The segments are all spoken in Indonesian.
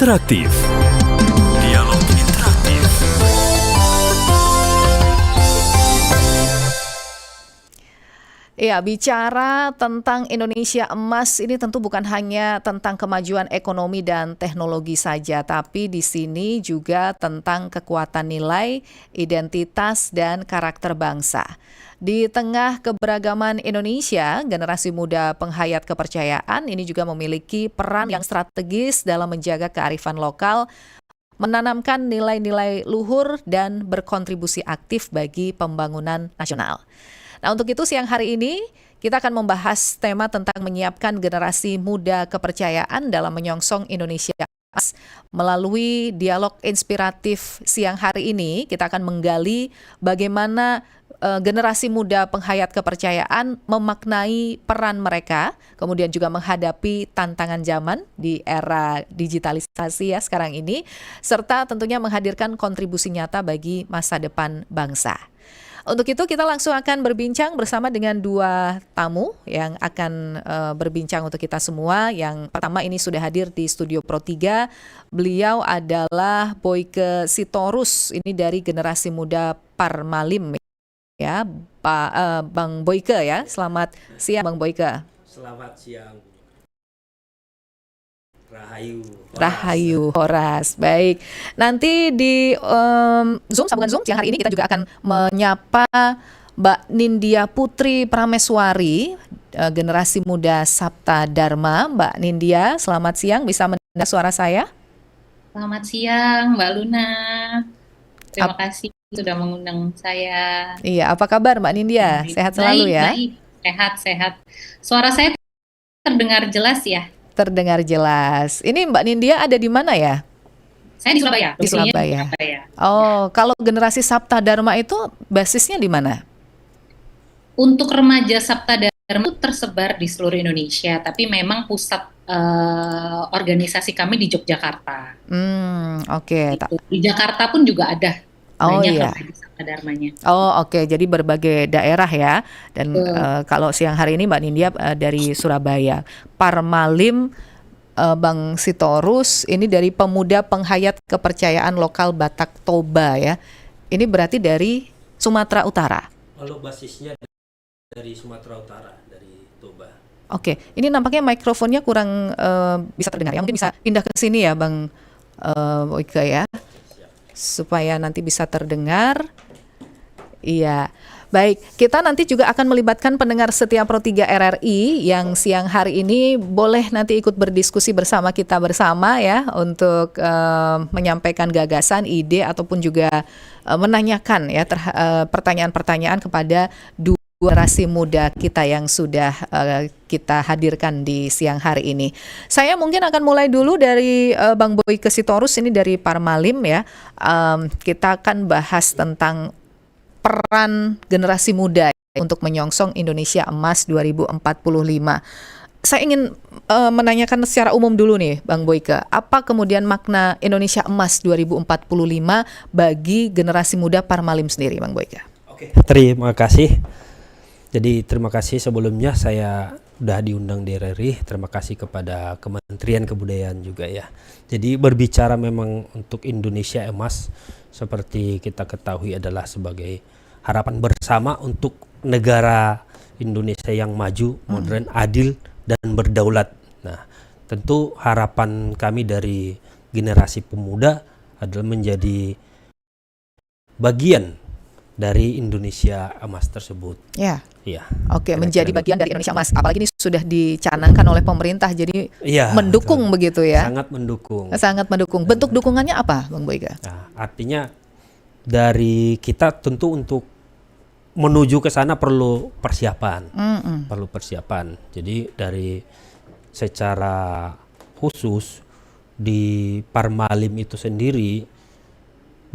Interaktif. Dialog interaktif. Ya, bicara tentang Indonesia Emas ini tentu bukan hanya tentang kemajuan ekonomi dan teknologi saja, tapi di sini juga tentang kekuatan nilai, identitas, dan karakter bangsa. Di tengah keberagaman Indonesia, generasi muda penghayat kepercayaan ini juga memiliki peran yang strategis dalam menjaga kearifan lokal, menanamkan nilai-nilai luhur, dan berkontribusi aktif bagi pembangunan nasional. Nah, untuk itu siang hari ini kita akan membahas tema tentang menyiapkan generasi muda kepercayaan dalam menyongsong Indonesia Emas. Melalui dialog inspiratif siang hari ini, kita akan menggali bagaimana generasi muda penghayat kepercayaan memaknai peran mereka, kemudian juga menghadapi tantangan zaman di era digitalisasi ya sekarang ini, serta tentunya menghadirkan kontribusi nyata bagi masa depan bangsa. Untuk itu kita langsung akan berbincang bersama dengan dua tamu yang akan berbincang untuk kita semua. Yang pertama ini sudah hadir di Studio Pro 3. Beliau adalah Boyke Sitorus, ini dari generasi muda Parmalim ya, Bang Boyke ya. Selamat siang Bang Boyke. Selamat siang. Rahayu Horas. Baik. Nanti di sambungan Zoom siang hari ini kita juga akan menyapa Mbak Nindya Putri Prameswari, generasi muda Sabta Dharma. Mbak Nindya, selamat siang. Bisa mendengar suara saya? Selamat siang, Mbak Luna. Terima kasih sudah mengundang saya. Iya, apa kabar Mbak Nindya? Sehat selalu ya? Baik, sehat. Suara saya terdengar jelas ya? Terdengar jelas. Ini Mbak Nindya ada di mana ya? Saya di Surabaya. Di Surabaya. Oh, kalau generasi Sabta Dharma itu basisnya di mana? Untuk remaja Sabta Dharma itu tersebar di seluruh Indonesia, tapi memang pusat organisasi kami di Yogyakarta. Oke. Gitu. Di Jakarta pun juga ada banyak remaja Sabta Dharmanya. Oh, oke. Jadi berbagai daerah ya. Dan kalau siang hari ini Mbak Nindya dari Surabaya. Parmalim Bang Sitorus ini dari Pemuda Penghayat Kepercayaan Lokal Batak Toba ya. Ini berarti dari Sumatera Utara. Kalau basisnya dari Sumatera Utara, dari Toba. Oke, ini nampaknya mikrofonnya kurang bisa terdengar. Ya, mungkin bisa pindah ke sini ya Bang Boyke ya. Supaya nanti bisa terdengar. Iya. Baik, kita nanti juga akan melibatkan pendengar setia Pro 3 RRI yang siang hari ini boleh nanti ikut berdiskusi bersama kita bersama ya untuk menyampaikan gagasan, ide ataupun juga menanyakan ya pertanyaan-pertanyaan kepada dua generasi muda kita yang sudah kita hadirkan di siang hari ini. Saya mungkin akan mulai dulu dari Bang Boyke Sitorus ini dari Parmalim ya. Kita akan bahas tentang peran generasi muda untuk menyongsong Indonesia Emas 2045. Saya ingin menanyakan secara umum dulu nih Bang Boyke, apa kemudian makna Indonesia Emas 2045 bagi generasi muda Parmalim sendiri Bang Boyke? Oke, terima kasih. Jadi terima kasih sebelumnya saya sudah diundang di RRI. Terima kasih kepada Kementerian Kebudayaan juga ya. Jadi berbicara memang untuk Indonesia Emas seperti kita ketahui adalah sebagai harapan bersama untuk negara Indonesia yang maju, modern, adil, dan berdaulat. Nah, tentu harapan kami dari generasi pemuda adalah menjadi bagian dari Indonesia Emas tersebut. Ya. Iya. Oke, menjadi bagian dari Indonesia Emas. Apalagi ini sudah dicanangkan oleh pemerintah, jadi mendukung begitu ya. Sangat mendukung. Sangat mendukung. Bentuk dukungannya apa, Bang Boyke? Nah, artinya dari kita tentu untuk menuju ke sana perlu persiapan. Perlu persiapan. Jadi dari secara khusus di Parmalim itu sendiri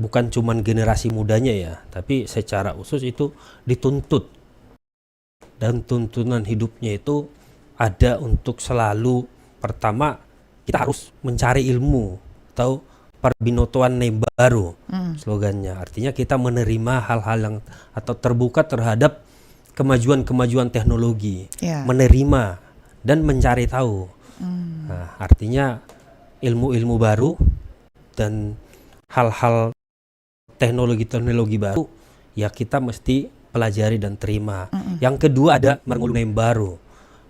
bukan cuman generasi mudanya ya, tapi secara khusus itu dituntut. Dan tuntunan hidupnya itu ada untuk selalu, pertama kita harus mencari ilmu atau perbinotoan baru slogannya. Artinya kita menerima hal-hal yang atau terbuka terhadap kemajuan-kemajuan teknologi, menerima dan mencari tahu. Nah, artinya ilmu-ilmu baru dan hal-hal teknologi-teknologi baru, ya kita mesti pelajari dan terima. Yang kedua ada merngulunai baru.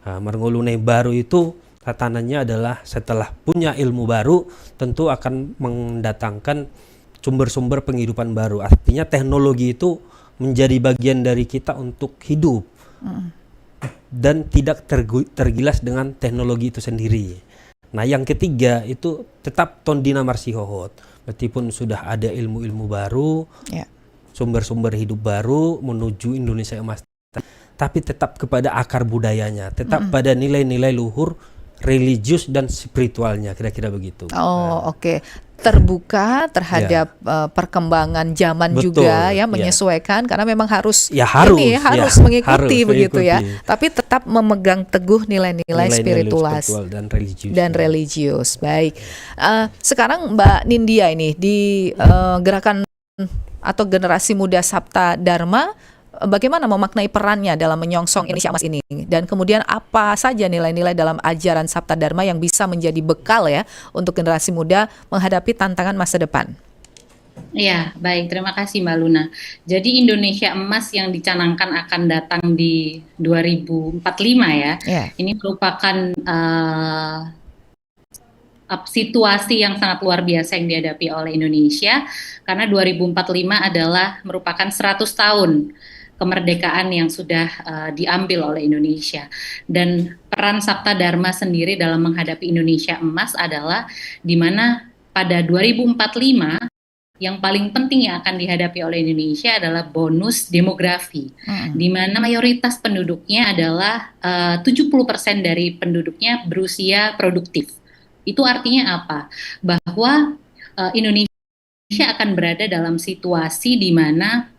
Nah, merngulunai baru itu tatanannya adalah setelah punya ilmu baru tentu akan mendatangkan sumber-sumber penghidupan baru. Artinya teknologi itu menjadi bagian dari kita untuk hidup dan tidak tergilas dengan teknologi itu sendiri. Nah, yang ketiga itu tetap tondina marsihohot. Meskipun sudah ada ilmu-ilmu baru, sumber-sumber hidup baru menuju Indonesia emas, tapi tetap kepada akar budayanya, tetap pada nilai-nilai luhur religius dan spiritualnya, kira-kira begitu. Oke. Terbuka terhadap perkembangan zaman juga ya, menyesuaikan karena memang harus mengikuti begitu ya. Tapi tetap memegang teguh nilai-nilai spiritual dan religius. Baik. Sekarang Mbak Nindya ini di gerakan atau generasi muda Sabta Dharma, bagaimana memaknai perannya dalam menyongsong Indonesia Emas ini, dan kemudian apa saja nilai-nilai dalam ajaran Sabta Dharma yang bisa menjadi bekal ya untuk generasi muda menghadapi tantangan masa depan? Ya, baik. Terima kasih Mbak Luna. Jadi Indonesia Emas yang dicanangkan akan datang di 2045 ya, ini merupakan situasi yang sangat luar biasa yang dihadapi oleh Indonesia, karena 2045 adalah merupakan 100 tahun kemerdekaan yang sudah diambil oleh Indonesia. Dan peran Sabta Dharma sendiri dalam menghadapi Indonesia Emas adalah di mana pada 2045 yang paling penting yang akan dihadapi oleh Indonesia adalah bonus demografi, di mana mayoritas penduduknya adalah 70% dari penduduknya berusia produktif. Itu artinya apa? Bahwa Indonesia akan berada dalam situasi di mana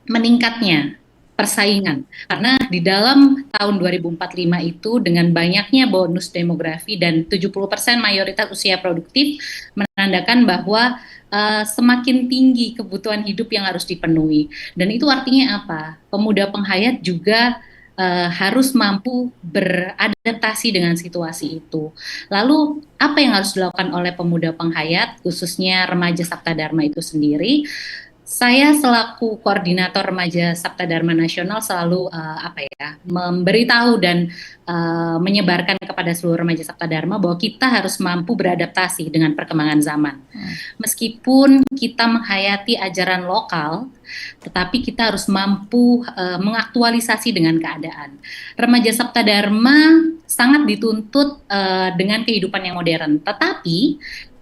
meningkatnya persaingan. Karena di dalam tahun 2045 itu dengan banyaknya bonus demografi dan 70% mayoritas usia produktif menandakan bahwa semakin tinggi kebutuhan hidup yang harus dipenuhi. Dan itu artinya apa? Pemuda penghayat juga harus mampu beradaptasi dengan situasi itu. Lalu apa yang harus dilakukan oleh pemuda penghayat, khususnya remaja Sabta Dharma itu sendiri? Saya selaku koordinator remaja Sabta Dharma Nasional selalu memberitahu dan menyebarkan kepada seluruh remaja Sabta Dharma bahwa kita harus mampu beradaptasi dengan perkembangan zaman. Meskipun kita menghayati ajaran lokal, tetapi kita harus mampu mengaktualisasi dengan keadaan. Remaja Sabta Dharma sangat dituntut dengan kehidupan yang modern, tetapi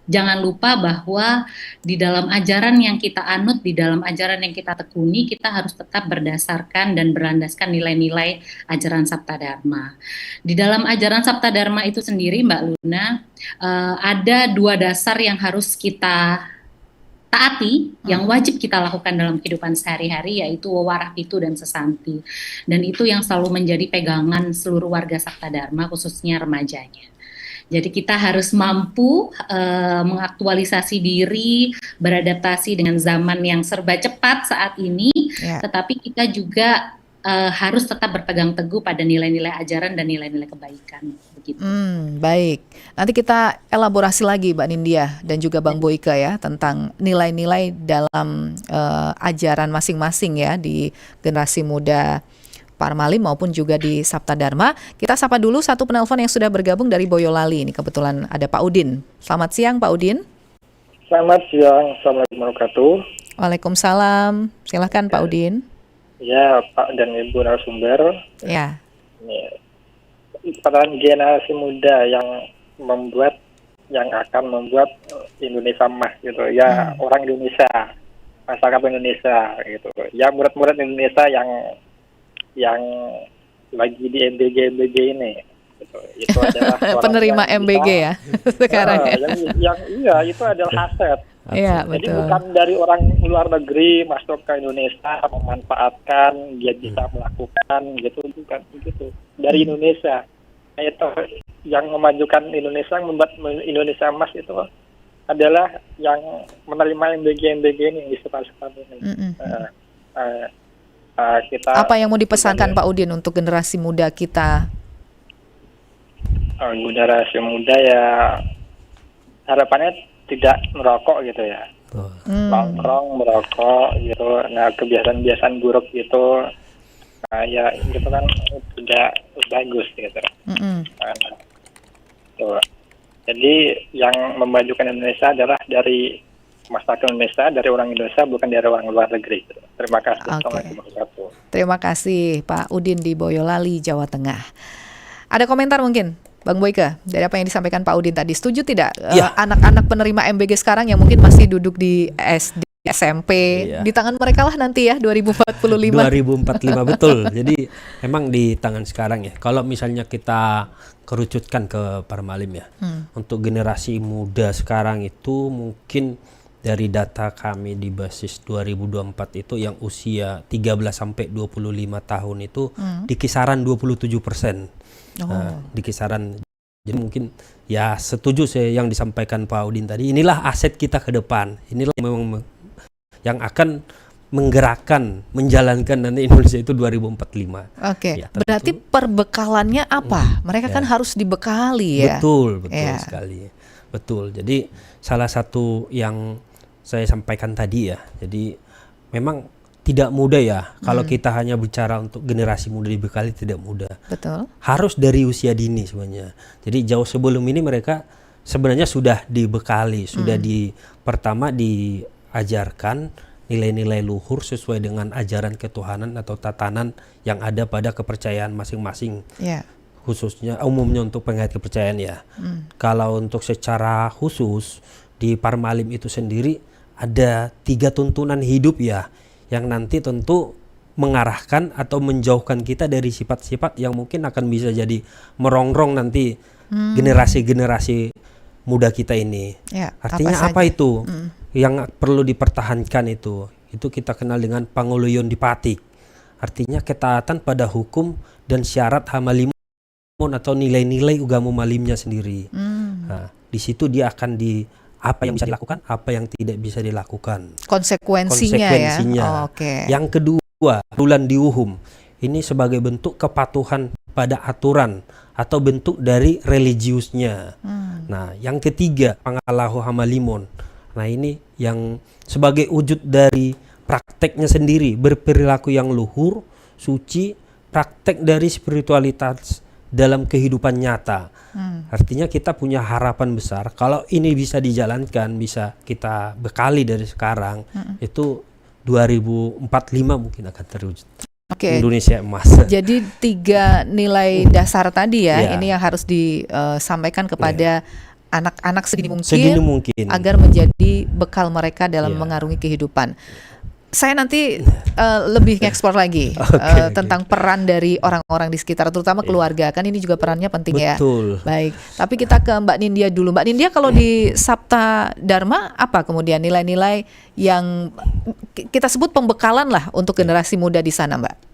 jangan lupa bahwa di dalam ajaran yang kita anut, di dalam ajaran yang kita tekuni, kita harus tetap berdasarkan dan berlandaskan nilai-nilai ajaran Sabta Dharma. Di dalam ajaran Sabta Dharma itu sendiri, Mbak Luna, ada 2 dasar yang harus kita taati, yang wajib kita lakukan dalam kehidupan sehari-hari, yaitu wawarah pitu dan sesanti. Dan itu yang selalu menjadi pegangan seluruh warga Sabta Dharma, khususnya remajanya. Jadi kita harus mampu mengaktualisasi diri, beradaptasi dengan zaman yang serba cepat saat ini, tetapi kita juga harus tetap berpegang teguh pada nilai-nilai ajaran dan nilai-nilai kebaikan. Begitu. Baik, nanti kita elaborasi lagi Mbak Nindya dan juga Bang Boyke ya tentang nilai-nilai dalam ajaran masing-masing ya di generasi muda Parmalim maupun juga di Sabta Dharma. Kita sapa dulu satu penelpon yang sudah bergabung dari Boyolali. Ini kebetulan ada Pak Udin. Selamat siang Pak Udin. Selamat siang, Assalamualaikum warahmatullahi wabarakatuh. Waalaikumsalam. Silakan Pak Udin. Ya, Pak dan Ibu narasumber. Ya. Peran generasi muda yang akan membuat Indonesia emas gitu. Ya, orang Indonesia, masyarakat Indonesia gitu. Ya, murid-murid Indonesia yang lagi di MBG ini gitu. Itu adalah penerima MBG ya sekarang. Iya, itu adalah aset. Iya, jadi betul. bukan dari orang luar negeri masuk ke Indonesia memanfaatkan, dia bisa melakukan gitu, bukan begitu. Dari Indonesia. Nah, itu yang memajukan Indonesia, membuat Indonesia emas itu adalah yang menerima MBG ini yang disuka-suka ini. Apa yang mau dipesankan Pak Udin untuk generasi muda kita? Generasi muda ya harapannya tidak merokok gitu ya. Tuh. Nongkrong, merokok gitu. Nah, kebiasaan-kebiasaan buruk gitu, nah, ya gitu kan tidak bagus gitu. Mm-mm. Nah, tuh. Jadi yang memajukan Indonesia adalah dari masyarakat Indonesia, dari orang Indonesia, bukan dari orang luar negeri. Terima kasih. Oke. Assalamualaikum warahmatullahi wabarakatuh. Terima kasih Pak Udin di Boyolali, Jawa Tengah. Ada komentar mungkin, Bang Boyke, dari apa yang disampaikan Pak Udin tadi? Setuju tidak Iya. anak-anak penerima MBG sekarang yang mungkin masih duduk di SD, SMP, Iya. di tangan mereka lah nanti ya 2045. 2045 betul. Jadi emang di tangan sekarang ya. Kalau misalnya kita kerucutkan ke Parmalim ya, untuk generasi muda sekarang itu mungkin dari data kami di basis 2024 itu yang usia 13 sampai 25 tahun itu di kisaran 27%. Di kisaran. Jadi mungkin ya setuju saya yang disampaikan Pak Udin tadi. Inilah aset kita ke depan. Inilah memang yang akan menggerakkan, menjalankan nanti Indonesia itu 2045. Oke, Ya, tentu. berarti perbekalannya apa? Mereka kan harus dibekali ya. Betul Ya. sekali. Betul. Jadi salah satu yang saya sampaikan tadi ya. Jadi memang tidak mudah ya kalau kita hanya bicara untuk generasi muda dibekali, tidak mudah. Betul. Harus dari usia dini sebenarnya. Jadi jauh sebelum ini mereka sebenarnya sudah dibekali, sudah pertama diajarkan nilai-nilai luhur sesuai dengan ajaran ketuhanan atau tatanan yang ada pada kepercayaan masing-masing. Ya. Khususnya umumnya untuk penghayat kepercayaan ya. Kalau untuk secara khusus di Parmalim itu sendiri ada 3 tuntunan hidup ya, yang nanti tentu mengarahkan atau menjauhkan kita dari sifat-sifat yang mungkin akan bisa jadi merongrong nanti generasi-generasi muda kita ini. Ya, Artinya apa saja? itu? Yang perlu dipertahankan itu kita kenal dengan panguluyon dipatik. Artinya ketaatan pada hukum dan syarat hamalimun atau nilai-nilai ugamu malimnya sendiri. Nah, di situ dia akan apa yang bisa dilakukan, apa yang tidak bisa dilakukan. Konsekuensinya ya. Oh, oke. Yang kedua, bulan diuhum. Ini sebagai bentuk kepatuhan pada aturan atau bentuk dari religiusnya. Nah, yang ketiga, pangalahu hamalimon. Nah, ini yang sebagai wujud dari prakteknya sendiri, berperilaku yang luhur, suci, praktek dari spiritualitas dalam kehidupan nyata. Artinya kita punya harapan besar kalau ini bisa dijalankan, bisa kita bekali dari sekarang, itu 2045 mungkin akan terwujud. Oke. Indonesia emas. Jadi 3 nilai dasar tadi ya, Ya. ini yang harus disampaikan kepada anak-anak segini mungkin agar menjadi bekal mereka dalam Ya. mengarungi kehidupan. Saya nanti lebih ngeksplor lagi Oke. tentang peran dari orang-orang di sekitar, terutama keluarga. Kan ini juga perannya penting ya. Betul. Baik, tapi kita ke Mbak Nindya dulu. Mbak Nindya, kalau di Sabta Dharma apa kemudian nilai-nilai yang kita sebut pembekalan lah untuk generasi muda di sana, Mbak?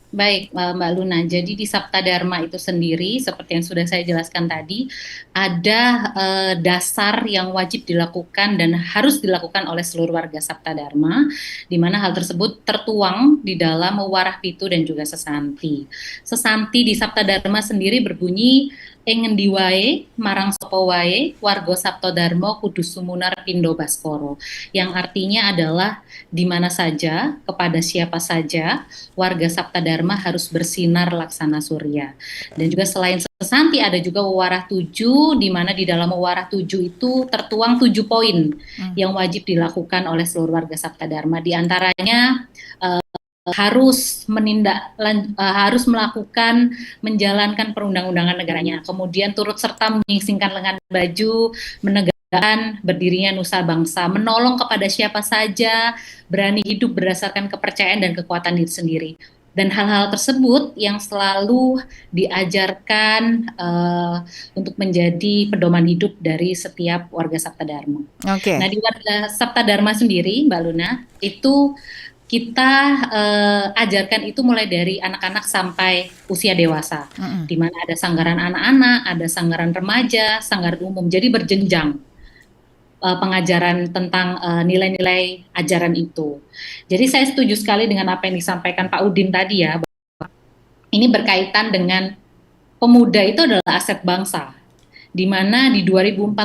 Baik, Mbak Luna. Jadi di Sabta Dharma itu sendiri, seperti yang sudah saya jelaskan tadi, ada dasar yang wajib dilakukan dan harus dilakukan oleh seluruh warga Sabta Dharma, di mana hal tersebut tertuang di dalam Warah Pitu dan juga Sesanti. Sesanti di Sabta Dharma sendiri berbunyi, engendi wae marang sapa wae warga Sabta Dharma kudu sumunar pindo baskoro, yang artinya adalah di mana saja, kepada siapa saja, warga Sabta Dharma harus bersinar laksana surya. Dan juga selain Sesanti ada juga Wewarah 7, di mana di dalam Wewarah 7 itu tertuang 7 poin yang wajib dilakukan oleh seluruh warga Sabta Dharma. Di antaranya harus melakukan menjalankan perundang-undangan negaranya, kemudian turut serta menyingsingkan lengan baju, menegakkan berdirinya nusa bangsa, menolong kepada siapa saja, berani hidup berdasarkan kepercayaan dan kekuatan diri sendiri. Dan hal-hal tersebut yang selalu diajarkan untuk menjadi pedoman hidup dari setiap warga Sabta Dharma. Oke. Nah, di warga Sabta Dharma sendiri, Mbak Luna, itu kita ajarkan itu mulai dari anak-anak sampai usia dewasa, di mana ada sanggaran anak-anak, ada sanggaran remaja, sanggaran umum. Jadi berjenjang pengajaran tentang nilai-nilai ajaran itu. Jadi saya setuju sekali dengan apa yang disampaikan Pak Udin tadi ya, bahwa ini berkaitan dengan pemuda itu adalah aset bangsa. di mana di 2045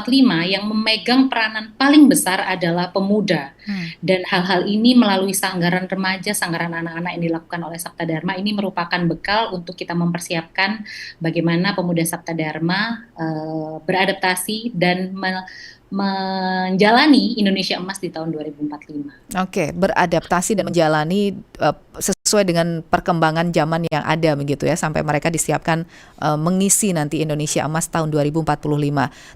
yang memegang peranan paling besar adalah pemuda. Dan hal-hal ini melalui sanggaran remaja, sanggaran anak-anak yang dilakukan oleh Sabta Dharma ini merupakan bekal untuk kita mempersiapkan bagaimana pemuda Sabta Dharma beradaptasi dan menjalani Indonesia Emas di tahun 2045. Oke, beradaptasi dan menjalani sesuai dengan perkembangan zaman yang ada begitu ya, sampai mereka disiapkan mengisi nanti Indonesia Emas tahun 2045.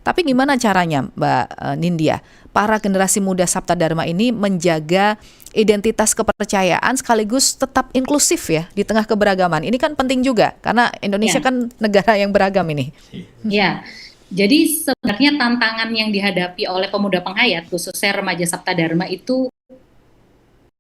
Tapi gimana caranya Mbak Nindya, para generasi muda Sabta Dharma ini menjaga identitas kepercayaan sekaligus tetap inklusif ya di tengah keberagaman? Ini kan penting juga karena Indonesia kan negara yang beragam ini. Ya. Jadi sebenarnya tantangan yang dihadapi oleh pemuda penghayat, khususnya remaja Sabta Dharma itu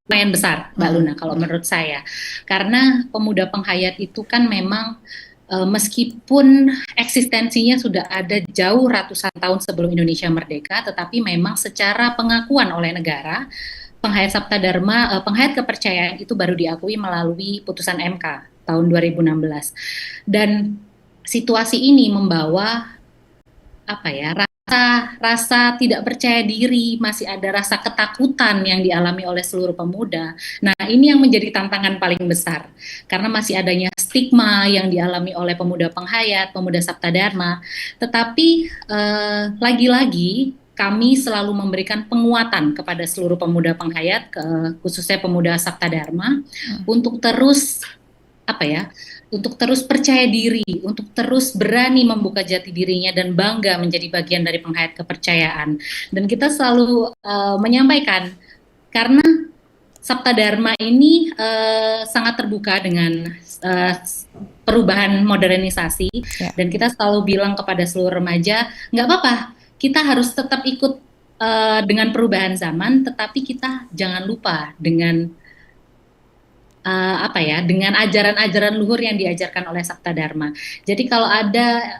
lumayan besar, Mbak Luna, kalau menurut saya. Karena pemuda penghayat itu kan memang meskipun eksistensinya sudah ada jauh ratusan tahun sebelum Indonesia merdeka, tetapi memang secara pengakuan oleh negara, penghayat Sabta Dharma, penghayat kepercayaan itu baru diakui melalui putusan MK tahun 2016. Dan situasi ini membawa rasa tidak percaya diri, masih ada rasa ketakutan yang dialami oleh seluruh pemuda. Nah, ini yang menjadi tantangan paling besar karena masih adanya stigma yang dialami oleh pemuda penghayat, pemuda Sabta Dharma. Tetapi lagi-lagi kami selalu memberikan penguatan kepada seluruh pemuda penghayat, khususnya pemuda Sabta Dharma, untuk terus untuk terus percaya diri, untuk terus berani membuka jati dirinya dan bangga menjadi bagian dari penghayat kepercayaan. Dan kita selalu menyampaikan, karena Sabta Dharma ini sangat terbuka dengan perubahan modernisasi, dan kita selalu bilang kepada seluruh remaja, nggak apa-apa, kita harus tetap ikut dengan perubahan zaman, tetapi kita jangan lupa dengan dengan ajaran-ajaran luhur yang diajarkan oleh Sabta Dharma. Jadi kalau ada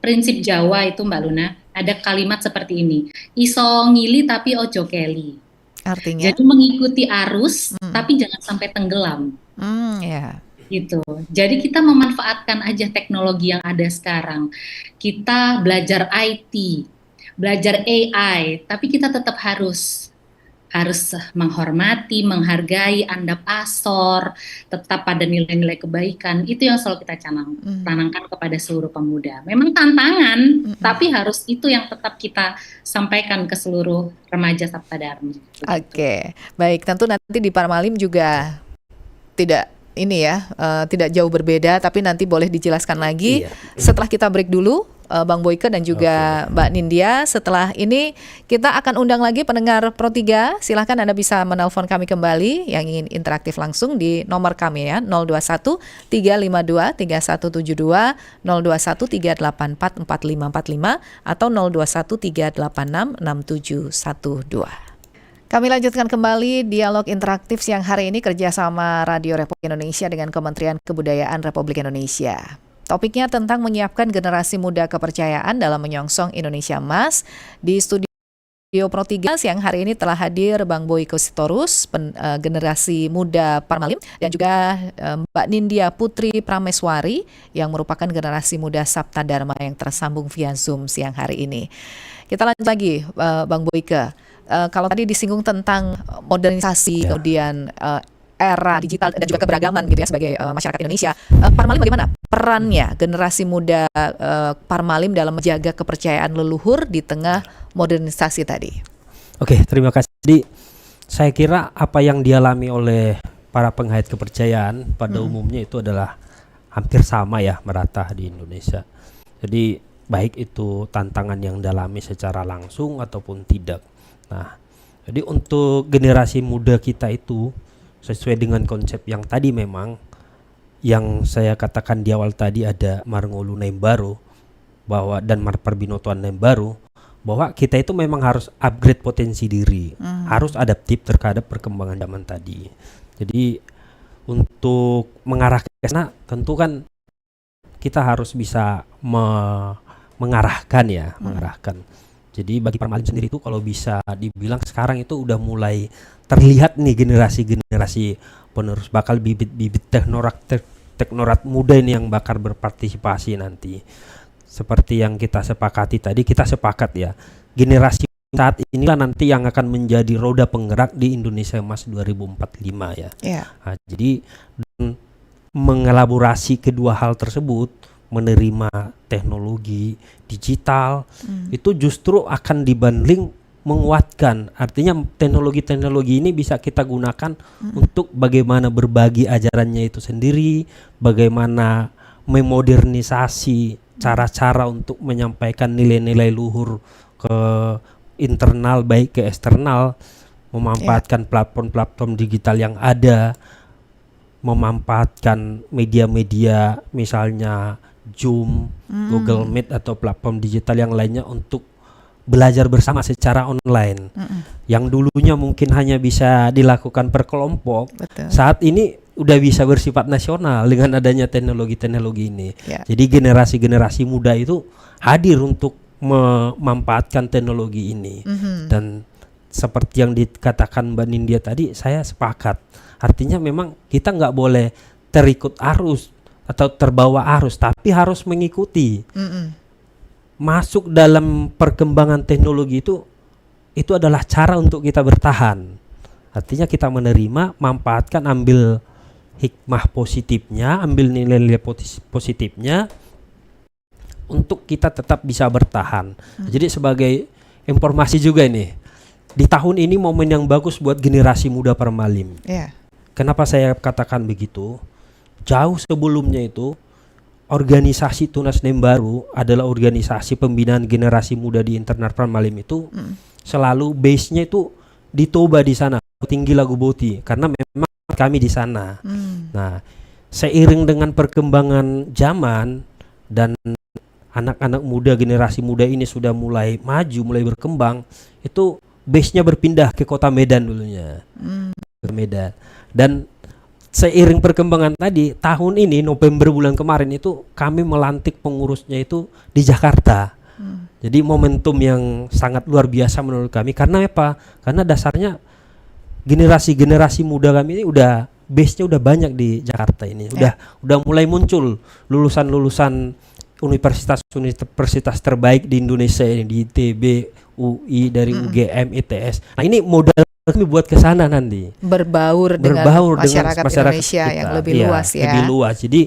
prinsip Jawa itu Mbak Luna, ada kalimat seperti ini, iso ngili tapi ojo keli. Artinya? Jadi mengikuti arus, tapi jangan sampai tenggelam. Gitu. Jadi kita memanfaatkan aja teknologi yang ada sekarang. Kita belajar IT, belajar AI, tapi kita tetap harus menghormati, menghargai, andap asor, tetap pada nilai-nilai kebaikan. Itu yang selalu kita tanamkan kepada seluruh pemuda. Memang tantangan, tapi harus itu yang tetap kita sampaikan ke seluruh remaja Sabta Dharma. Oke, baik. Tentu nanti di Parmalim juga tidak tidak jauh berbeda, tapi nanti boleh dijelaskan lagi. Setelah kita break dulu, Bang Boyke dan juga Mbak Nindya. Setelah ini kita akan undang lagi pendengar Pro 3. Silahkan Anda bisa menelpon kami kembali yang ingin interaktif langsung di nomor kami ya, 021 352 3172, 021 384 4545 atau 021 386 6712. Kami lanjutkan kembali dialog interaktif siang hari ini kerjasama Radio Republik Indonesia dengan Kementerian Kebudayaan Republik Indonesia. Topiknya tentang menyiapkan generasi muda kepercayaan dalam menyongsong Indonesia Emas. Di studio Pro 3 siang hari ini telah hadir Bang Boyke Sitorus, generasi muda Parmalim, dan juga Mbak Nindya Putri Prameswari yang merupakan generasi muda Sabta Dharma yang tersambung via Zoom siang hari ini. Kita lanjut lagi, Bang Boyke. Kalau tadi disinggung tentang modernisasi, kemudian era digital dan juga keberagaman gitu ya sebagai masyarakat Indonesia, Parmalim bagaimana perannya generasi muda Parmalim dalam menjaga kepercayaan leluhur di tengah modernisasi tadi? Oke, terima kasih. Jadi saya kira apa yang dialami oleh para penghayat kepercayaan pada umumnya itu adalah hampir sama ya, merata di Indonesia. Jadi baik itu tantangan yang dialami secara langsung ataupun tidak. Nah, jadi untuk generasi muda kita itu sesuai dengan konsep yang tadi, memang yang saya katakan di awal tadi, ada Marngolu Nembaro dan Marparbinotoan Nembaro, bahwa kita itu memang harus upgrade potensi diri, harus adaptif terhadap perkembangan zaman tadi. Jadi untuk mengarah ke sana tentu kan kita harus bisa mengarahkan. Jadi bagi Parmalim sendiri itu kalau bisa dibilang sekarang itu udah mulai terlihat nih generasi penerus, bakal bibit-bibit teknorat muda ini yang bakal berpartisipasi nanti. seperti yang kita sepakati tadi, kita sepakat ya, generasi saat inilah nanti yang akan menjadi roda penggerak di Indonesia Emas 2045 ya. Nah, jadi mengelaborasi kedua hal tersebut, menerima teknologi digital, itu justru akan dibanding menguatkan. Artinya teknologi-teknologi ini bisa kita gunakan untuk bagaimana berbagi ajarannya itu sendiri, bagaimana memodernisasi cara-cara untuk menyampaikan nilai-nilai luhur ke internal baik ke eksternal, memanfaatkan platform-platform digital yang ada, memanfaatkan media-media misalnya Zoom, Google Meet atau platform digital yang lainnya untuk belajar bersama secara online. Yang dulunya mungkin hanya bisa dilakukan per kelompok, saat ini udah bisa bersifat nasional dengan adanya teknologi-teknologi ini. Jadi generasi-generasi muda itu hadir untuk memanfaatkan teknologi ini. Dan seperti yang dikatakan Mbak Nindya tadi, saya sepakat. Artinya memang kita nggak boleh terikut arus atau terbawa arus, tapi harus mengikuti. Masuk dalam perkembangan teknologi itu adalah cara untuk kita bertahan. Artinya kita menerima, manfaatkan, ambil hikmah positifnya, ambil nilai-nilai positifnya untuk kita tetap bisa bertahan. Jadi sebagai informasi juga ini, di tahun ini momen yang bagus buat generasi muda Permalim. Kenapa saya katakan begitu? Jauh sebelumnya itu organisasi Tunas Nembaru adalah organisasi pembinaan generasi muda di internal Permalim itu selalu base-nya itu di Toba di sana, Tinggi Lagu Boti, karena memang kami di sana. Nah, seiring dengan perkembangan zaman dan anak-anak muda, generasi muda ini sudah mulai maju, mulai berkembang, itu base-nya berpindah ke kota Medan dulunya. Ke Medan. Dan seiring perkembangan tadi, tahun ini November bulan kemarin itu kami melantik pengurusnya itu di Jakarta. Jadi momentum yang sangat luar biasa menurut kami. Karena apa? Karena dasarnya generasi-generasi muda kami ini udah base-nya udah banyak di Jakarta ini. Udah mulai muncul lulusan-lulusan universitas terbaik di Indonesia ini, di ITB, UI, dari UGM, ITS. Nah, ini modal kami buat ke sana nanti. Berbaur dengan masyarakat Indonesia kita, yang lebih luas ya. Lebih luas. Jadi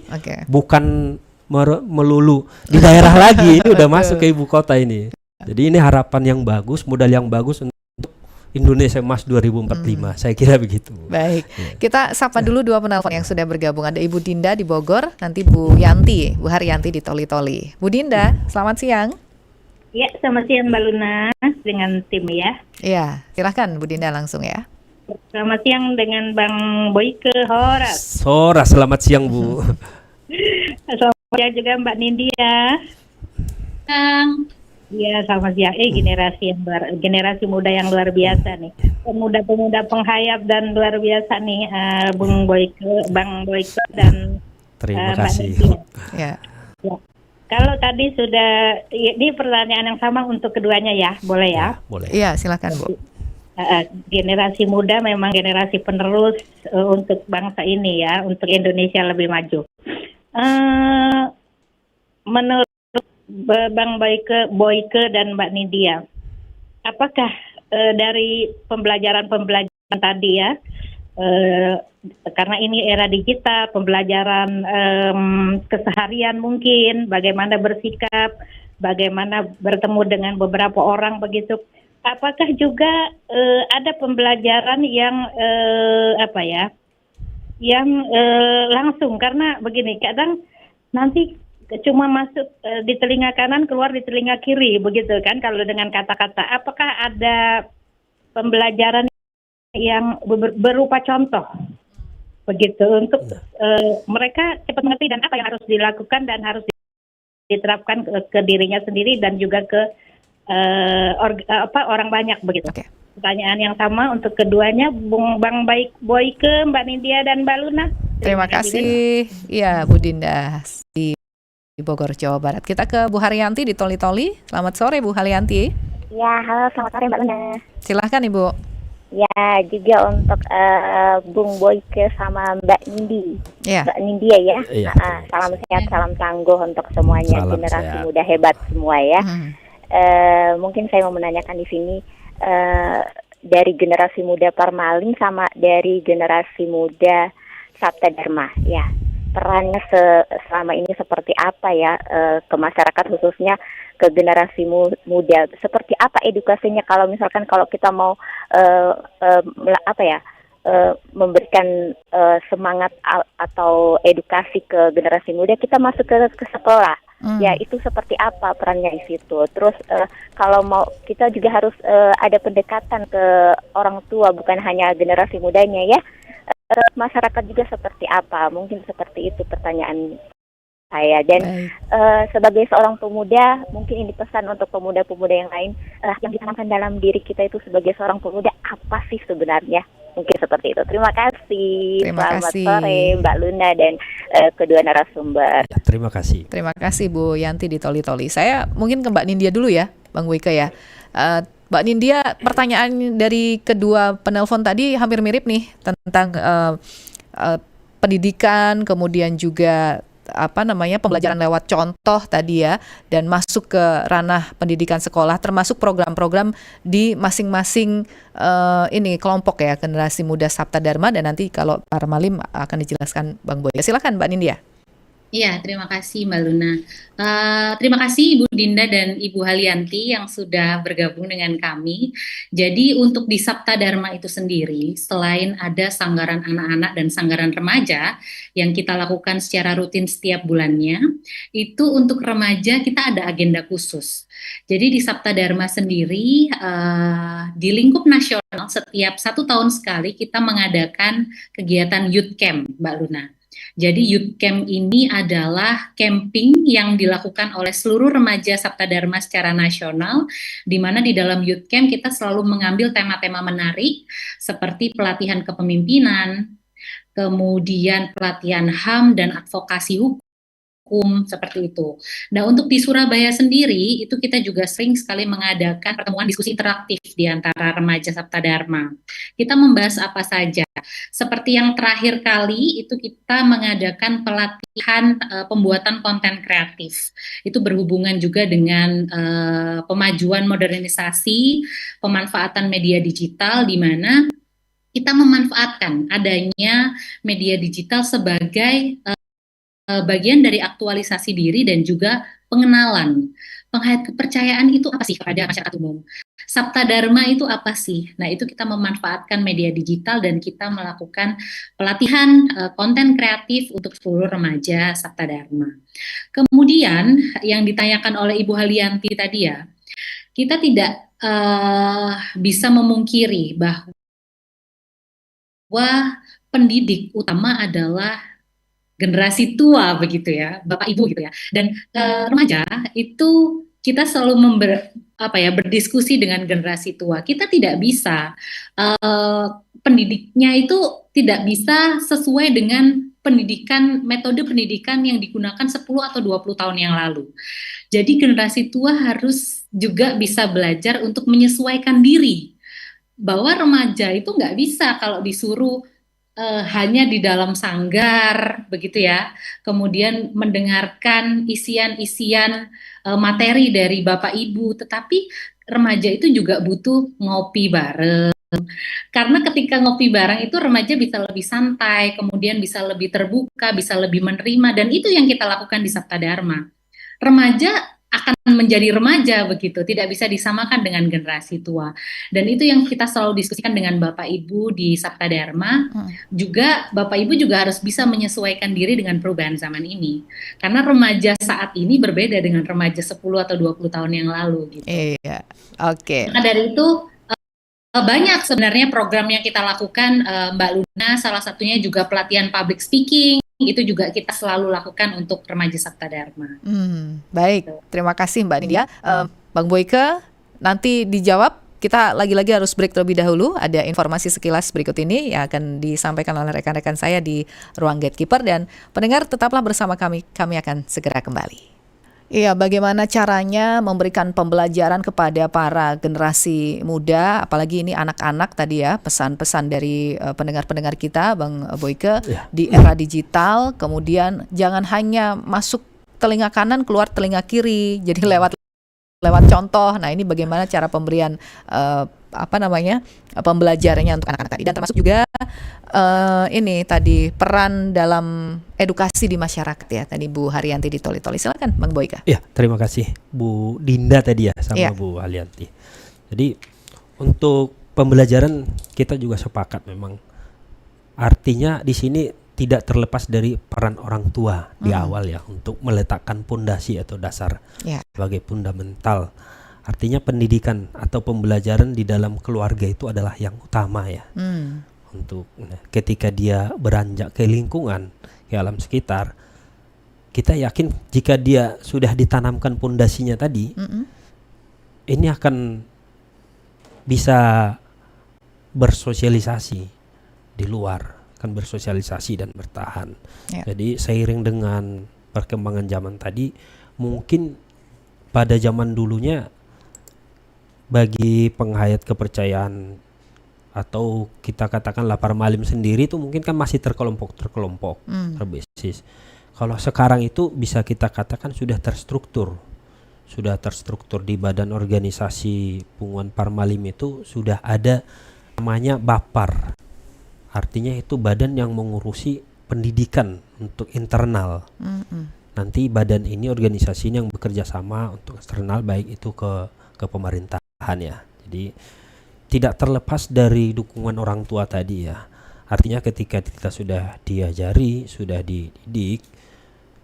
bukan melulu di daerah lagi, ini udah masuk ke ibu kota ini. Jadi ini harapan yang bagus, modal yang bagus untuk Indonesia Emas 2045. Saya kira begitu. Baik. Kita sapa dulu dua penelpon yang sudah bergabung. Ada Ibu Dinda di Bogor, nanti Bu Yanti, Bu Haryanti di Toli-Toli. Bu Dinda, selamat siang. Ya, selamat siang Mbak Luna dengan tim ya. Iya, silahkan Bu Dinda langsung ya. Selamat siang dengan Bang Boyke Horas. Horas, selamat siang Bu. Selamat siang juga Mbak Nindya. Iya, selamat siang. Generasi muda yang luar biasa nih. Pemuda-pemuda penghayat dan luar biasa nih, Bang Boyke dan terima kasih. Ya. Kalau tadi sudah, ini pertanyaan yang sama untuk keduanya ya, boleh ya? Boleh. Iya, silakan Bu. Generasi muda memang generasi penerus untuk bangsa ini ya, untuk Indonesia lebih maju. Menurut Bang Boyke dan Mbak Nindya, apakah dari pembelajaran tadi ya, karena ini era digital, pembelajaran keseharian mungkin, bagaimana bersikap, bagaimana bertemu dengan beberapa orang begitu, apakah juga ada pembelajaran yang langsung, karena begini, kadang nanti cuma masuk di telinga kanan, keluar di telinga kiri, begitu kan kalau dengan kata-kata. Apakah ada pembelajaran yang berupa contoh, begitu, untuk mereka cepat mengerti dan apa yang harus dilakukan dan harus diterapkan ke dirinya sendiri dan juga ke orang banyak, begitu. Pertanyaan yang sama untuk keduanya, Bang Boyke, Mbak Nindya dan Mbak Luna. Terima kasih. Iya, Bu Dinda di Bogor, Jawa Barat. Kita ke Bu Haryanti di Toli-Toli. Selamat sore Bu Haryanti. Ya, halo, selamat sore Mbak Luna. Silahkan Ibu. Ya, juga untuk Bung Boyke sama Mbak Nindi. Ya. Mbak Nindya ya. Iya, Salam sehat, salam tangguh untuk semuanya, Salam generasi sehat. muda hebat semua ya. Hmm. Mungkin saya mau menanyakan di sini dari generasi muda Parmalin sama dari generasi muda Sabta Dharma ya. Perannya selama ini seperti apa ya ke masyarakat, khususnya ke generasi muda, seperti apa edukasinya kalau misalkan kalau kita mau memberikan semangat atau edukasi ke generasi muda, kita masuk ke sekolah ya, itu seperti apa perannya di situ. Terus kalau mau kita juga harus ada pendekatan ke orang tua, bukan hanya generasi mudanya ya. Masyarakat juga seperti apa, mungkin seperti itu pertanyaan saya. Dan sebagai seorang pemuda, mungkin ini pesan untuk pemuda-pemuda yang lain, yang ditanamkan dalam diri kita itu sebagai seorang pemuda apa sih sebenarnya, mungkin seperti itu. Terima kasih. Selamat sore Mbak Luna dan kedua narasumber. Ya, terima kasih. Terima kasih Bu Yanti di Toli-Toli. Saya mungkin ke Mbak Nindya dulu ya, Bang Boyke ya. Mbak Nindya, pertanyaan dari kedua penelpon tadi hampir mirip nih tentang pendidikan, kemudian juga pembelajaran lewat contoh tadi ya, dan masuk ke ranah pendidikan sekolah, termasuk program-program di masing-masing kelompok ya, generasi muda Sabta Dharma, dan nanti kalau Parmalim akan dijelaskan Bang Boy. Silakan Mbak Nindya. Iya, terima kasih Mbak Luna. Terima kasih Ibu Dinda dan Ibu Halianti yang sudah bergabung dengan kami. Jadi untuk di Sabta Dharma itu sendiri, selain ada sanggaran anak-anak dan sanggaran remaja yang kita lakukan secara rutin setiap bulannya, itu untuk remaja kita ada agenda khusus. Jadi di Sabta Dharma sendiri, di lingkup nasional setiap 1 tahun sekali kita mengadakan kegiatan Youth Camp, Mbak Luna. Jadi Youth Camp ini adalah camping yang dilakukan oleh seluruh remaja Sabta Dharma secara nasional, di mana di dalam Youth Camp kita selalu mengambil tema-tema menarik seperti pelatihan kepemimpinan, kemudian pelatihan HAM dan advokasi hukum, seperti itu. Nah, untuk di Surabaya sendiri itu kita juga sering sekali mengadakan pertemuan diskusi interaktif di antara remaja Sabta Dharma. Kita membahas apa saja. Seperti yang terakhir kali itu kita mengadakan pelatihan pembuatan konten kreatif. Itu berhubungan juga dengan pemajuan modernisasi, pemanfaatan media digital, di mana kita memanfaatkan adanya media digital sebagai bagian dari aktualisasi diri dan juga pengenalan. Kepercayaan itu apa sih kepada masyarakat umum? Sabta Dharma itu apa sih? Nah, itu kita memanfaatkan media digital dan kita melakukan pelatihan konten kreatif untuk seluruh remaja Sabta Dharma. Kemudian yang ditanyakan oleh Ibu Halianti tadi ya, kita tidak bisa memungkiri bahwa pendidik utama adalah generasi tua begitu ya, Bapak Ibu gitu ya. Dan remaja itu kita selalu berdiskusi dengan generasi tua. Kita tidak bisa pendidiknya itu tidak bisa sesuai dengan metode pendidikan yang digunakan 10 atau 20 tahun yang lalu. Jadi generasi tua harus juga bisa belajar untuk menyesuaikan diri. Bahwa remaja itu nggak bisa kalau disuruh hanya di dalam sanggar begitu ya, kemudian mendengarkan isian-isian materi dari Bapak Ibu, tetapi remaja itu juga butuh ngopi bareng. Karena ketika ngopi bareng itu remaja bisa lebih santai, kemudian bisa lebih terbuka, bisa lebih menerima, dan itu yang kita lakukan di Sabta Dharma. Remaja akan menjadi remaja begitu, tidak bisa disamakan dengan generasi tua. Dan itu yang kita selalu diskusikan dengan Bapak Ibu di Sabta Dharma. Juga Bapak Ibu juga harus bisa menyesuaikan diri dengan perubahan zaman ini. Karena remaja saat ini berbeda dengan remaja 10 atau 20 tahun yang lalu gitu. Iya. Oke. Nah, dari itu banyak sebenarnya program yang kita lakukan, Mbak Luna, salah satunya juga pelatihan public speaking. Itu juga kita selalu lakukan untuk remaja Sabta Dharma. Baik, terima kasih Mbak Nindya. Bang Boyke, nanti dijawab. Kita lagi-lagi harus break terlebih dahulu. Ada informasi sekilas berikut ini yang akan disampaikan oleh rekan-rekan saya di Ruang Gatekeeper. Dan pendengar tetaplah bersama kami. Kami akan segera kembali. Iya, bagaimana caranya memberikan pembelajaran kepada para generasi muda, apalagi ini anak-anak tadi ya, pesan-pesan dari pendengar-pendengar kita, Bang Boyke, di era digital, kemudian jangan hanya masuk telinga kanan, keluar telinga kiri, jadi lewat contoh. Nah, ini bagaimana cara pemberian pembelajarannya untuk anak-anak tadi, dan termasuk juga ini tadi peran dalam edukasi di masyarakat ya, tadi Bu Haryanti di Toli-Toli. Silakan Bang Boyke. Ya, terima kasih Bu Dinda tadi ya sama Bu Haryanti. Jadi untuk pembelajaran kita juga sepakat memang. Artinya di sini tidak terlepas dari peran orang tua di awal ya, untuk meletakkan pondasi atau dasar sebagai fundamental. Artinya pendidikan atau pembelajaran di dalam keluarga itu adalah yang utama ya. Untuk ketika dia beranjak ke lingkungan, ke alam sekitar, kita yakin jika dia sudah ditanamkan pondasinya tadi, ini akan bisa bersosialisasi di luar, akan bersosialisasi dan bertahan. Jadi seiring dengan perkembangan zaman tadi, mungkin pada zaman dulunya bagi penghayat kepercayaan atau kita katakanlah parmalim sendiri itu mungkin kan masih terkelompok terbasis. Kalau sekarang itu bisa kita katakan sudah terstruktur di badan organisasi Punguan Parmalim itu sudah ada namanya Bapar. Artinya itu badan yang mengurusi pendidikan untuk internal. Nanti badan ini, organisasi ini yang bekerja sama untuk eksternal, baik itu ke pemerintahan ya. Jadi tidak terlepas dari dukungan orang tua tadi ya. Artinya ketika kita sudah diajari, sudah dididik,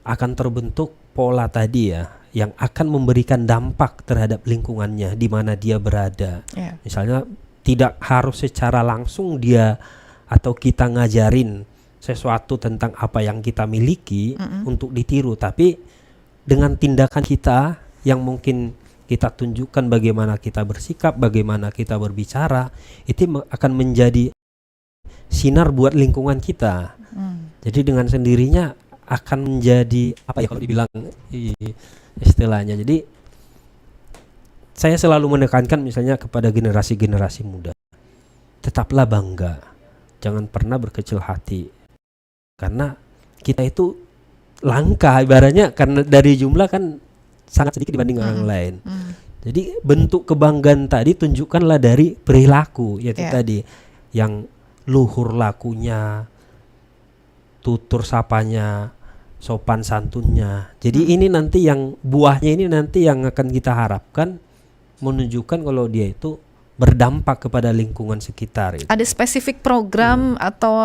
akan terbentuk pola tadi ya, yang akan memberikan dampak terhadap lingkungannya di mana dia berada. Misalnya tidak harus secara langsung dia atau kita ngajarin sesuatu tentang apa yang kita miliki untuk ditiru, tapi dengan tindakan kita yang mungkin kita tunjukkan bagaimana kita bersikap, bagaimana kita berbicara, itu akan menjadi sinar buat lingkungan kita. Jadi dengan sendirinya akan menjadi apa ya kalau dibilang istilahnya. Jadi saya selalu menekankan misalnya kepada generasi-generasi muda, tetaplah bangga, jangan pernah berkecil hati, karena kita itu langka ibaratnya, karena dari jumlah kan sangat sedikit dibanding orang lain. Jadi bentuk kebanggaan tadi tunjukkanlah dari perilaku, yaitu tadi yang luhur lakunya, tutur sapanya, sopan santunnya. Jadi ini nanti yang buahnya ini nanti yang akan kita harapkan menunjukkan kalau dia itu berdampak kepada lingkungan sekitar. Ada spesifik program atau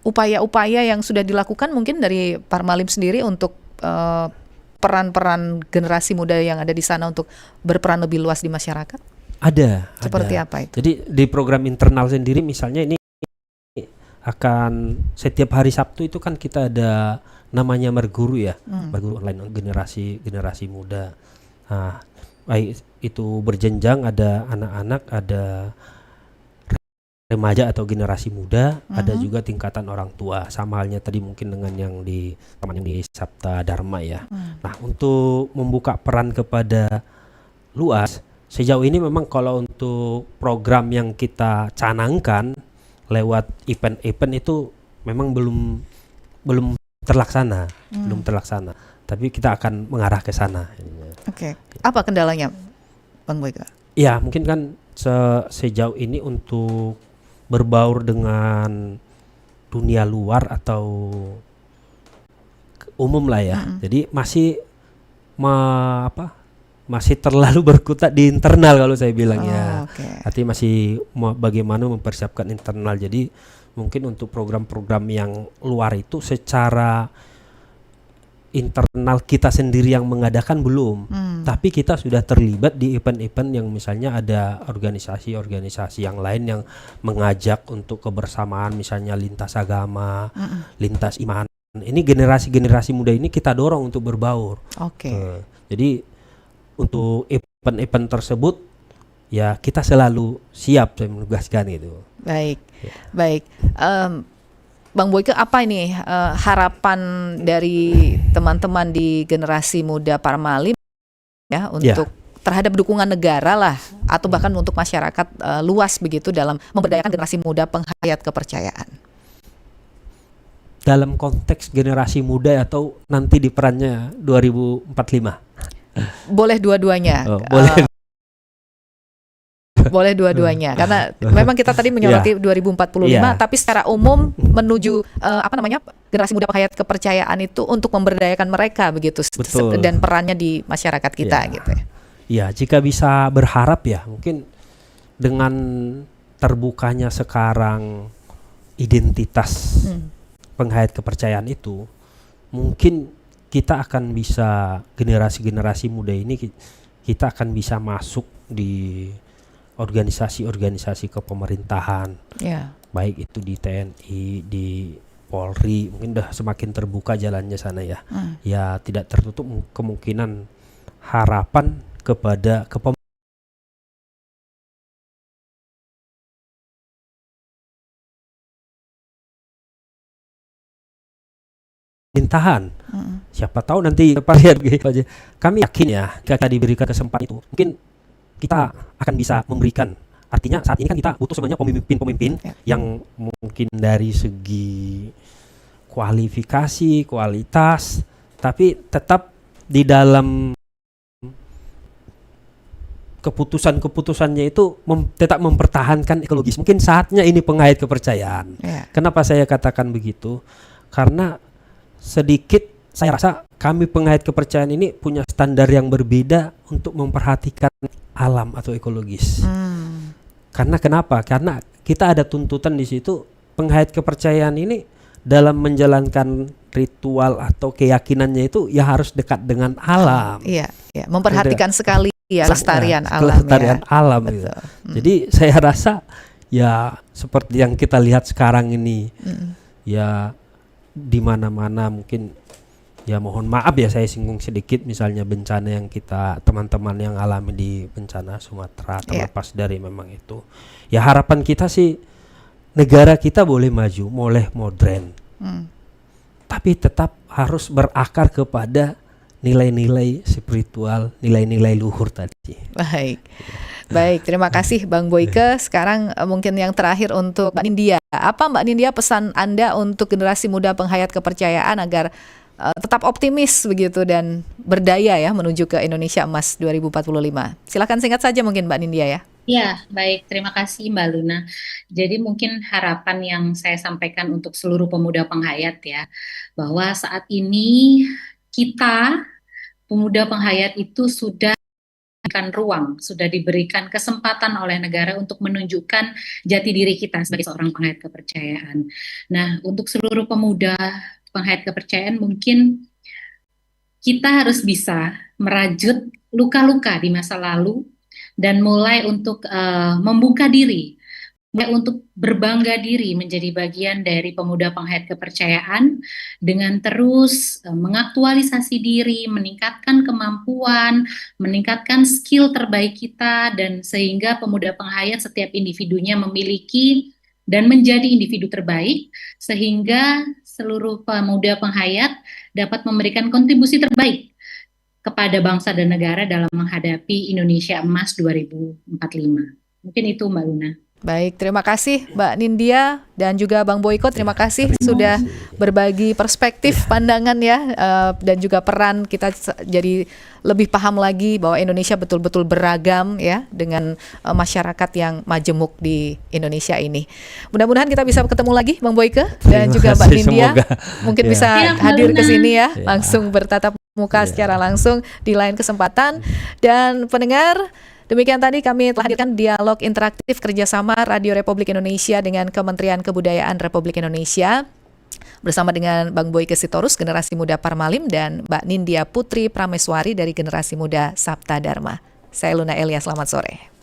upaya-upaya yang sudah dilakukan mungkin dari Parmalim sendiri untuk peran-peran generasi muda yang ada di sana untuk berperan lebih luas di masyarakat? Ada. Seperti apa itu? Jadi di program internal sendiri misalnya ini akan setiap hari Sabtu itu kan kita ada namanya Merguru ya, Merguru online generasi muda. Nah, baik itu berjenjang, ada anak-anak, ada remaja atau generasi muda, ada juga tingkatan orang tua. Sama halnya tadi mungkin dengan yang di Sabta Dharma ya. Nah, untuk membuka peran kepada luas, sejauh ini memang kalau untuk program yang kita canangkan lewat event-event itu memang belum terlaksana, Tapi kita akan mengarah ke sana. Oke. Apa kendalanya, Bang Boyke? Ya, mungkin kan sejauh ini untuk berbaur dengan dunia luar atau umum lah ya. Jadi masih masih terlalu berkutat di internal kalau saya bilang ya. Artinya masih bagaimana mempersiapkan internal. Jadi mungkin untuk program-program yang luar itu secara internal kita sendiri yang mengadakan belum, tapi kita sudah terlibat di event-event yang misalnya ada organisasi-organisasi yang lain yang mengajak untuk kebersamaan, misalnya lintas agama, lintas iman. Ini generasi-generasi muda ini kita dorong untuk berbaur. Jadi untuk event-event tersebut ya kita selalu siap, saya menugaskan itu. Baik. Bang Boyke, apa ini harapan dari teman-teman di generasi muda Parmalim ya untuk terhadap dukungan negara lah atau bahkan untuk masyarakat luas begitu dalam memberdayakan generasi muda penghayat kepercayaan? Dalam konteks generasi muda atau nanti di perannya 2045? Boleh dua-duanya. Boleh. Boleh dua-duanya karena memang kita tadi menyoroti 2045 tapi secara umum menuju generasi muda penghayat kepercayaan itu untuk memberdayakan mereka begitu. Betul. Dan perannya di masyarakat kita gitu ya. Ya, jika bisa berharap ya mungkin dengan terbukanya sekarang identitas penghayat kepercayaan itu, mungkin kita akan bisa, generasi-generasi muda ini kita akan bisa masuk di organisasi-organisasi kepemerintahan, baik itu di TNI, di Polri, mungkin udah semakin terbuka jalannya sana ya. Ya tidak tertutup kemungkinan harapan kepada pemerintahan. Siapa tahu nanti lihat gitu aja. Kami yakin ya, jika diberikan kesempatan itu, mungkin kita akan bisa memberikan. Artinya saat ini kan kita butuh sebenarnya pemimpin-pemimpin yang mungkin dari segi kualifikasi, kualitas, tapi tetap di dalam keputusan-keputusannya itu tetap mempertahankan ekologis. Mungkin saatnya ini penghayat kepercayaan. Kenapa saya katakan begitu? Karena sedikit saya rasa kami penghayat kepercayaan ini punya standar yang berbeda untuk memperhatikan alam atau ekologis. Karena kenapa? Karena kita ada tuntutan di situ, penghayat kepercayaan ini dalam menjalankan ritual atau keyakinannya itu ya harus dekat dengan alam. Memperhatikan sekali kelestarian alam. Kelestarian alam gitu. Jadi saya rasa ya seperti yang kita lihat sekarang ini, ya di mana-mana mungkin. Ya mohon maaf ya saya singgung sedikit misalnya bencana yang kita teman-teman yang alami di bencana Sumatera terlepas dari memang itu. Ya harapan kita sih negara kita boleh maju, boleh modern. Tapi tetap harus berakar kepada nilai-nilai spiritual, nilai-nilai luhur tadi. Baik, terima kasih Bang Boyke. Sekarang mungkin yang terakhir untuk Mbak Nindya. Apa Mbak Nindya pesan Anda untuk generasi muda penghayat kepercayaan agar tetap optimis begitu dan berdaya ya menuju ke Indonesia Emas 2045. Silakan singkat saja mungkin Mbak Nindya ya. Ya, baik. Terima kasih Mbak Luna. Jadi mungkin harapan yang saya sampaikan untuk seluruh pemuda penghayat ya, bahwa saat ini kita pemuda penghayat itu sudah diberikan ruang, sudah diberikan kesempatan oleh negara untuk menunjukkan jati diri kita sebagai seorang penghayat kepercayaan. Nah, untuk seluruh pemuda penghayat kepercayaan mungkin kita harus bisa merajut luka-luka di masa lalu dan mulai untuk membuka diri, mulai untuk berbangga diri menjadi bagian dari pemuda penghayat kepercayaan dengan terus mengaktualisasi diri, meningkatkan kemampuan, meningkatkan skill terbaik kita dan sehingga pemuda penghayat setiap individunya memiliki dan menjadi individu terbaik sehingga seluruh pemuda penghayat dapat memberikan kontribusi terbaik kepada bangsa dan negara dalam menghadapi Indonesia Emas 2045. Mungkin itu Mbak Luna. Baik, terima kasih Mbak Nindya dan juga Bang Boyko. Terima kasih sudah berbagi perspektif, pandangan ya, dan juga peran kita jadi lebih paham lagi bahwa Indonesia betul-betul beragam ya dengan masyarakat yang majemuk di Indonesia ini. Mudah-mudahan kita bisa ketemu lagi Bang Boyko dan juga Mbak Nindya. Mungkin bisa hadir ke sini ya, langsung bertatap muka secara langsung di lain kesempatan. Dan pendengar, demikian tadi kami telah hadirkan dialog interaktif kerjasama Radio Republik Indonesia dengan Kementerian Kebudayaan Republik Indonesia bersama dengan Bang Boyke Sitorus, Generasi Muda Parmalim, dan Mbak Nindya Putri Prameswari dari Generasi Muda Sabta Dharma. Saya Luna Elia, selamat sore.